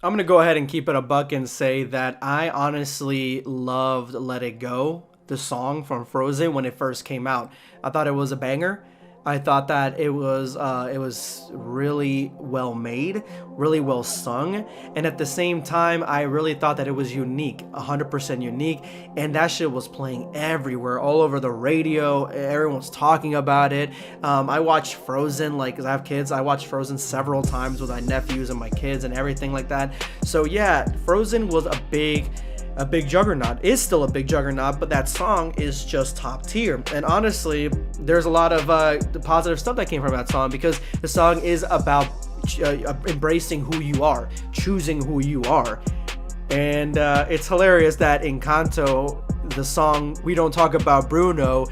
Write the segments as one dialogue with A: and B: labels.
A: I'm gonna go ahead and keep it a buck and say that I honestly loved Let It Go, the song from Frozen, when it first came out. I thought it was a banger. I thought that it was really well made, really well sung, and at the same time, I really thought that it was unique, 100% unique, and that shit was playing everywhere, all over the radio. Everyone's talking about it. I watched Frozen, like, 'cause I have kids. I watched Frozen several times with my nephews and my kids and everything like that. So yeah, Frozen was a big juggernaut, is still a big juggernaut, but that song is just top tier. And honestly, there's a lot of the positive stuff that came from that song, because the song is about embracing who you are, choosing who you are. And it's hilarious that Encanto, the song We Don't Talk About Bruno,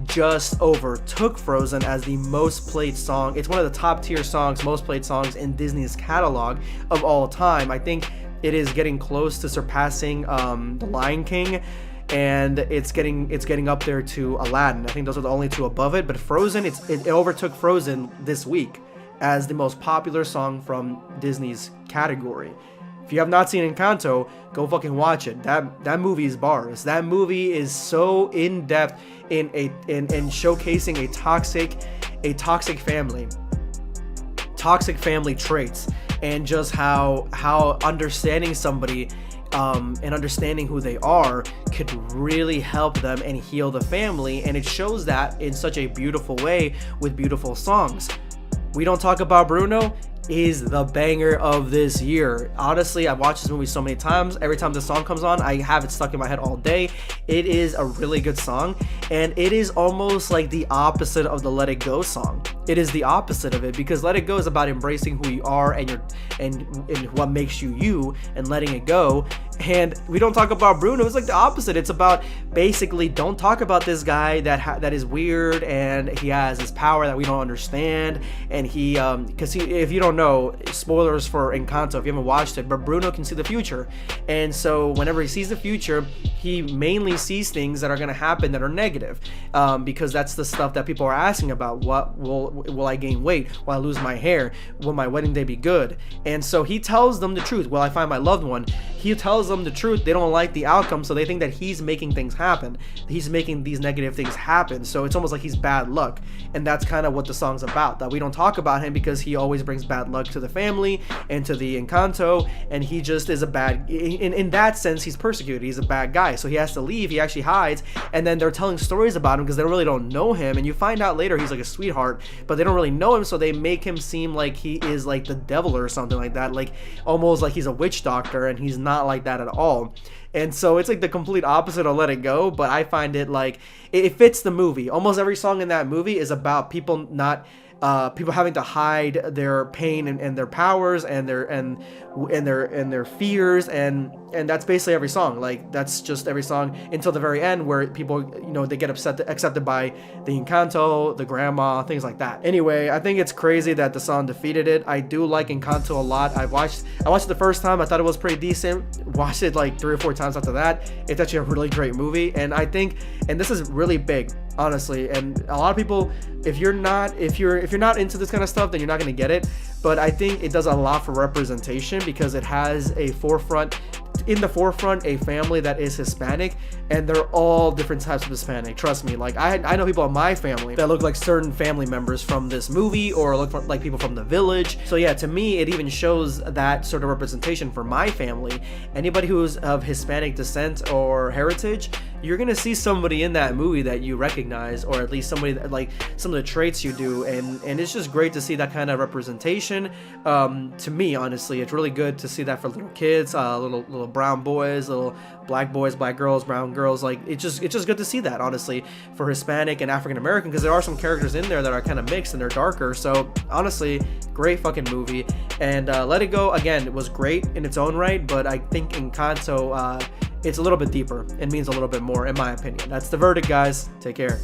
A: just overtook Frozen as the most played song. It's one of the top tier songs, most played songs in Disney's catalog of all time. I think it is getting close to surpassing The Lion King, and it's getting up there to Aladdin. I think those are the only two above it. But Frozen, it overtook Frozen this week as the most popular song from Disney's category. If you have not seen Encanto, go fucking watch it. That movie is bars. That movie is so in depth in showcasing a toxic family traits, and just how understanding somebody and understanding who they are could really help them and heal the family. And it shows that in such a beautiful way with beautiful songs. We Don't Talk About Bruno is the banger of this year. Honestly, I've watched this movie so many times. Every time the song comes on, I have it stuck in my head all day. It is a really good song, and it is almost like the opposite of the Let It Go song. It is the opposite of it, because Let It Go is about embracing who you are and what makes you you, and letting it go. And We Don't Talk About Bruno is like the opposite. It's about basically, don't talk about this guy that is weird, and he has this power that we don't understand, and because if you don't know, spoilers for Encanto if you haven't watched it, but Bruno can see the future, and so whenever he sees the future, he mainly sees things that are going to happen that are negative, because that's the stuff that people are asking about. What will I gain weight? Will I lose my hair? Will my wedding day be good? And so he tells them the truth. Will I find my loved one? He tells them the truth. They don't like the outcome, so they think that he's making things happen. He's making these negative things happen, so it's almost like he's bad luck. And that's kind of what the song's about, that we don't talk about him because he always brings bad luck to the family and to the Encanto, and he just is a bad, in that sense, he's persecuted. He's a bad guy, so he has to leave. He actually hides, and then they're telling stories about him because they really don't know him, and you find out later he's like a sweetheart, but they don't really know him, so they make him seem like he is like the devil or something like that, like almost like he's a witch doctor, and he's not like that at all. And so it's like the complete opposite of Let It Go, but I find it like it fits the movie. Almost every song in that movie is about people people having to hide their pain and their powers and their fears, and that's basically every song. Like, that's just every song until the very end, where people, they get accepted by the Encanto, the grandma, things like that. Anyway, I think it's crazy that the song defeated it. I do like Encanto a lot. I watched it the first time. I thought it was pretty decent. Watched it like 3 or 4 times after that. It's actually a really great movie, and I think, and this is really big, honestly, and a lot of people, if you're not into this kind of stuff, then you're not going to get it. But I think it does a lot for representation, because it has in the forefront a family that is Hispanic, and they're all different types of Hispanic. Trust me, like I know people in my family that look like certain family members from this movie, or look like people from The Village. So yeah, to me, it even shows that sort of representation for my family. Anybody who's of Hispanic descent or heritage, you're gonna see somebody in that movie that you recognize, or at least somebody that, like, some of the traits you do, and it's just great to see that kind of representation. To me, honestly, it's really good to see that for little kids, little brown boys, little black boys, black girls, brown girls. Like, it's just good to see that, honestly, for Hispanic and African American, because there are some characters in there that are kind of mixed and they're darker. So honestly, great fucking movie. And Let It Go, again, it was great in its own right, but I think Encanto, it's a little bit deeper. It means a little bit more, in my opinion. That's the verdict, guys. Take care.